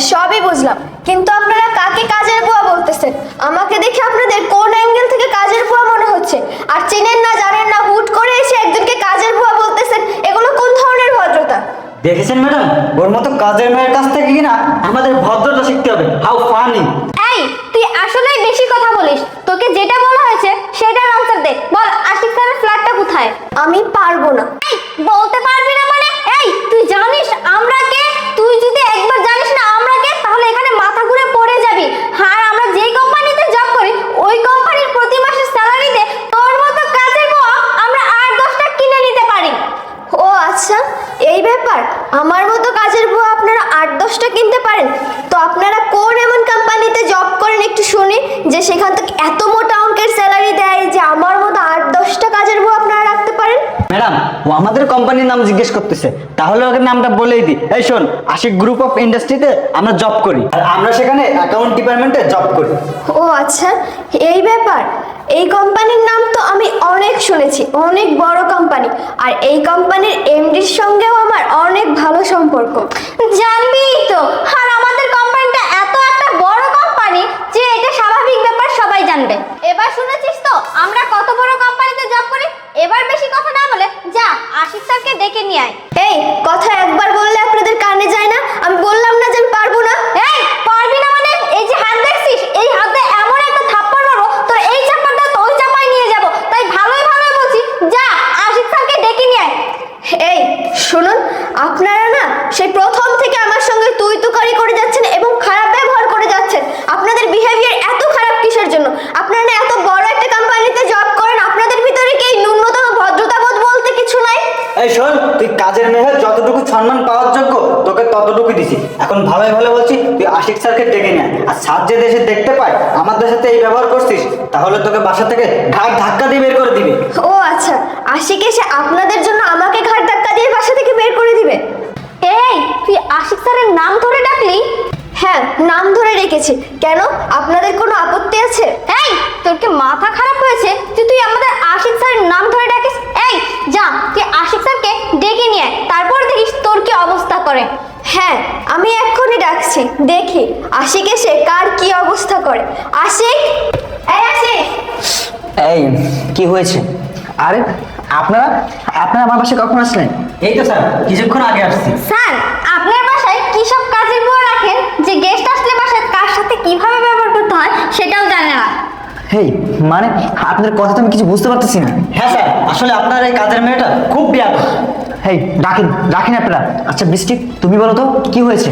সবই বুঝলাম, কিন্তু আপনারা কাকে কাজের বুয়া বলতেছেন? আমাকে দেখে আপনাদের কোন অ্যাঙ্গেল থেকে কাজের বুয়া মনে হচ্ছে? আর চেনেন না জানেন না হুট করে এসে একজনকে কাজের বুয়া বলতেছেন, এগুলো কোন ধরনের ভদ্রতা? দেখেছেন ম্যাডাম, ওর মতো কাজের মেয়ের কাছ থেকে কিনা আমাদের ভদ্রতা শিখতে হবে। How funny! এই তুই আসলেই বেশি কথা বলিস। তোকে যেটা বলা হয়েছে সেটার আনসার দে। বল আশিক স্যারের ফ্ল্যাটটা কোথায়? আমি পারবো না। এই বলতে পারবি না মানে? এই তুই জানিস আমরা কে? তুই যদি একবার জানিস না আমরা কে, তাহলে এখানে মাথা ঘুরে পড়ে যাবি। আর আমরা যেই কোম্পানিতে জব করি ওই কোম্পানির প্রতি মাসের স্যালারিতে তোর মতো কাজের বুয়া আমরা 8-10টা কিনে নিতে পারি। ও আচ্ছা, এই ব্যাপার। আমার মতো কাজের বুয়া আপনারা 8-10টা কিনতে পারেন? তো আপনারা কোন এমন কোম্পানিতে জব করেন একটু শুনি, যে সেখান থেকে এত মোটা অঙ্কের স্যালারি দেয় যে আমার মতো 8-10টা কাজের বুয়া আপনারা রাখতে পারেন? ম্যাডাম, ও আমাদের কোম্পানির নাম জিজ্ঞেস করতেছে, তাহলে ওকে নামটা বলেই দিই। এই শোন, আশিক গ্রুপ অফ ইন্ডাস্ট্রিতে আমরা জব করি, আর আমরা সেখানে অ্যাকাউন্ট ডিপার্টমেন্টে জব করি। ও আচ্ছা, এই ব্যাপার। এই কোম্পানির নাম তো আমি অনেক শুনেছি, অনেক বড় কোম্পানি। আর এই কোম্পানির এমডির সঙ্গেও আমার অনেক ভালো সম্পর্ক। জানবি তো, আর আমাদের কোম্পানিটা এত একটা বড় কোম্পানি যে এটা স্বাভাবিক ব্যাপার, সবাই জানবে। এবার শুনেছিস তো আমরা কত বড় কোম্পানিতে জব করি। এবার বেশি কথা না বলে যা আশিক স্যারকে ডেকে নিয়ে আয়। এই কথা একবার বললে আপনাদের কানে যায় না? আমি বললাম না যে আমি পারবো না। এই পারবি না মানে? এই যে হাত দেখছিস, এই হাতে এমন একটা থাপ্পড় মারবো তোর এই চাপাটা তো ওই চাপায় নিয়ে যাব। তাই ভালোই ভালোই বলছি, যা আশিক স্যারকে ডেকে নিয়ে আয়। এই শুনুন, আপনারা না সেই প্রথম থেকে আমার সঙ্গে তুই তুকারি করে যাচ্ছেন এবং খারাপ ব্যবহার করে যাচ্ছেন। আপনাদের বিহেভিয়ার এত খারাপ কিসের জন্য? আপনারা না এত বড় একটা কোম্পানিতে জব করেন, আপনাদের ভিতরে কি এই ন্যূনতম ভদ্রতাবোধ বলতে কিছু নাই? এই শোন, তুই কাজের মেয়ে হয়ে যতটুকু সম্মান পাওয়ার যোগ্য তোকে ততটুকু দিছি। এখন ভালোই ভালো বলছি, তুই আশিক স্যারকে ডেকে নিয়ে আয়। আর স্যার যে দেশে দেখতে পায় আমাদের সাথে এই ব্যবহার করছিস, তাহলে তোকে বাসা থেকে ঘাট ধাক্কা দিয়ে বের করে দিবে। ও আচ্ছা, আশিক এসে আপনাদের জন্য আমাকে ঘাট ধাক্কা দিয়ে বাসা থেকে বের করে দিবে? এই তুই আশিক স্যারের নাম ধরে ডাকলি? হ্যাঁ, নাম ধরে রেখেছি। কেন, আপনাদের কোনো আপত্তি আছে? এই তোর কি মাথা খারাপ হয়েছে যে তুই আমাদের আশিক স্যারের নাম ধরে ডাকিস? এই যা তুই আশিক স্যারকে ডেকে নিয়ে আয়, তারপর দেখিস তোর কি অবস্থা করে। হ্যাঁ, আমি এক্ষুনি ডাকছি, দেখি আশিক এসে কার কি অবস্থা করে। আশিক, এই আশিক। এই কি হয়েছে? আরে আপনারা আপনারা আমার বাসায় কখন আসলেন? এই তো স্যার, কিছুক্ষণ আগে আসছি। স্যার আপনার বাসায় কি সব কাজের বুয়া রাখেন যে গেস্ট আসলে বাসায় কার সাথে কিভাবে ব্যবহার করতে হয় সেটাও জানে না? হেই, মানে আপনাদের কথা তো আমি কিছু বুঝতে পারতেছি না। হ্যাঁ স্যার, আসলে আপনার এই কাজের মেয়েটা খুব বেয়াদব। হেই, রাখেন আপনারা। আচ্ছা বৃষ্টি, তুমি বলো তো কি হয়েছে?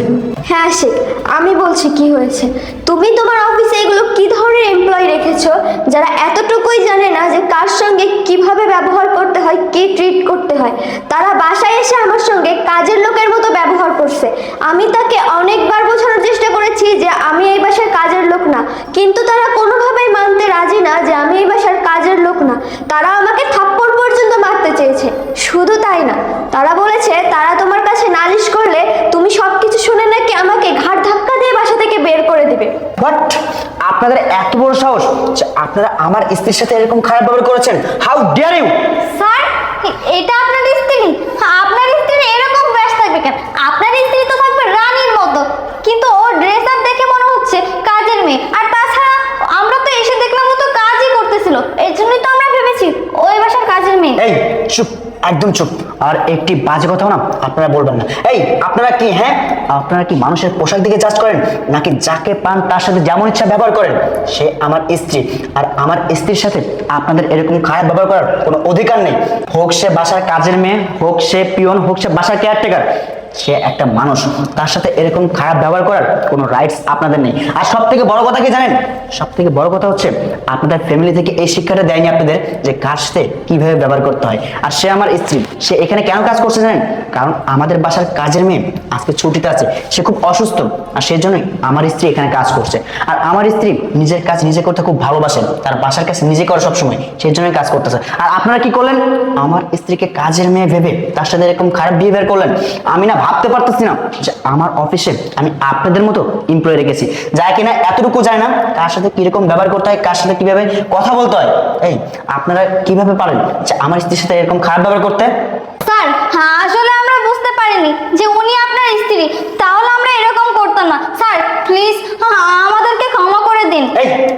হ্যাঁ আশিক, আমি বলছি কি হয়েছে। তুমি তোমার অফিসে এগুলো কি ধরনের এমপ্লয়ি রেখেছো যারা এতটুকুই জানে না যে কার সঙ্গে কিভাবে ব্যবহার করতে হয়, কি ট্রিট করতে হয়। তারা বাসায় এসে আমার সঙ্গে কাজের লোকের মতো ব্যবহার করছে। আমি তাকে অনেকবার বোঝানোর চেষ্টা করেছি যে আমি এই বাসার কাজের লোক না, কিন্তু তারা কোনোভাবেই মানতে রাজি না যে আমি এই বাসার কাজের লোক না। তারা আমাকে থাপ্পড় পর্যন্ত মারতে চেয়েছে। শুধু তাই না, তারা বলেছে তারা তোমার কাছে নালিশ করলে তুমি সবকিছু শুনে নাকি আমাকে ঘাট ধাক্কা দিয়ে বাসা থেকে বের করে দিবে। হোয়াট? আপনাদের এত বড় সাহস যে আপনারা আমার স্ত্রীর সাথে এরকম খারাপ ব্যবহার করেছেন? How deer you! স্যার এটা আপনার স্ত্রী? আপনার স্ত্রী এরকম ব্যাস থাকবে কেন? আপনার স্ত্রী তো থাকবে রানীর মতো, কিন্তু ও ড্রেস আপ দেখে মনে হচ্ছে কাজের মেয়ে। আর তাছাড়া আমরা তো এসে দেখলাম ও তো কাজই করতেছিল, এর জন্যই তো আমরা ভেবেছি ওই বাসার কাজের মেয়ে। এই চুপ, একদম চুপ। আর একটি বাজে কথাও না আপনারা বলবেন না। এই আপনারা কি, হ্যাঁ আপনারা কি মানুষের পোশাক দিকে জাজ করেন, নাকি যাকে পান তার সাথে যেমন ইচ্ছা ব্যবহার করেন? সে আমার স্ত্রী, আর আমার স্ত্রীর সাথে আপনাদের এরকম খারাপ ব্যবহার করার কোনো অধিকার নেই। হোক সে বাসার কাজের মেয়ে, হোক সে পিয়ন, হোক সে বাসার কেয়ারটেকার, সে একটা মানুষ। তার সাথে এরকম খারাপ ব্যবহার করার কোনো রাইটস আপনাদের নেই। আর সব থেকে বড় কথা কি জানেন? সব থেকে বড় কথা হচ্ছে আপনাদের ফ্যামিলি থেকে এই শিক্ষাটা দেয়নি আপনাদের যে কার সাথে কিভাবে ব্যবহার করতে হয়। আর সে আমার স্ত্রী, সে এখানে কেন কাজ করছে জানেন? কারণ আমাদের বাসার কাজের মেয়ে আজকে ছুটিতে আছে, সে খুব অসুস্থ, আর সেই জন্যই আমার স্ত্রী এখানে কাজ করছে। আর আমার স্ত্রী নিজের কাজ নিজে করতে খুব ভালোবাসেন, তার বাসার কাজ নিজে করে সবসময়, সেই জন্যই কাজ করতেছে। আর আপনারা কি করলেন? আমার স্ত্রীকে কাজের মেয়ে ভেবে তার সাথে এরকম খারাপ বিহেভিয়ার করলেন। আমি না ভাবতে পারতেছি না যে আমার অফিসে আমি আপনাদের মতো এমপ্লয়ি রেখেছি, যা কিনা এতটুকু যায় না কার সাথে কিরকম ব্যবহার করতে হয়, কার সাথে কিভাবে কথা বলতে হয়। এই আপনারা কিভাবে পারেন যে আমার স্ত্রীর সাথে এরকম খারাপ ব্যবহার করতে? স্যার আসলে আমরা বুঝতে পারিনি যে উনি আপনার স্ত্রী, তাহলে আমরা এরকম করতাম না।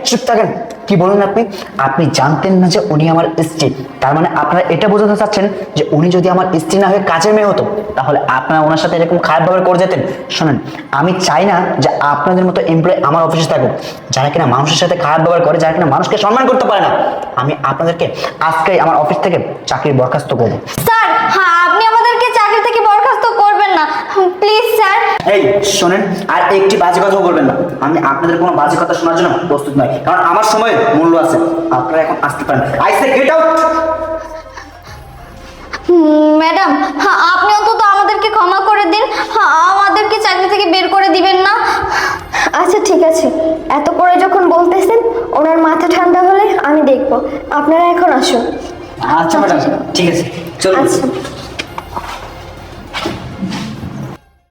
চুপ থাকেন। কি বলেন আপনি? আপনি জানতেন না যে উনি আমার স্ত্রী, তার মানে আপনারা এটা বোঝাতে চাচ্ছেন যে উনি যদি আমার স্ত্রী না হয়ে কাজের মেয়ে হতো তাহলে আপনারা ওনার সাথে এরকম খারাপ ব্যবহার করে যেতেন। শোনেন, আমি চাই না যে আপনাদের মতো এমপ্লয় আমার অফিসে থাকুক, যারা কিনা মানুষের সাথে খারাপ ব্যবহার করে, যারা কিনা মানুষকে সম্মান করতে পারে না। আমি আপনাদেরকে আজকেই আমার অফিস থেকে চাকরি বরখাস্ত করবো। স্যার, হ্যাঁ, আপনি আমাদেরকে চাকরি থেকে বরখাস্ত করবেন না, প্লিজ স্যার। এই শোনেন, আর একটি বাজে কথাও বলবেন না। আমি আপনাদের কোনো বাজে কথা শোনার জন্য প্রস্তুত নই, কারণ আমার সময়ের মূল্য আছে। আপনারা এখন আসতে পারেন। I say get out. Madam, হ্যাঁ, আপনি অন্তত আমাদেরকে ক্ষমা করে দিন, হ্যাঁ, আমাদেরকে চাকরি থেকে বের করে দিবেন না। আচ্ছা ঠিক আছে, এত করে যখন বলতেছেন ওনার মাথা ঠান্ডা হলে আমি দেখব। আপনারা এখন আসুন। আচ্ছা ম্যাডাম, ঠিক আছে, চলুন। আচ্ছা।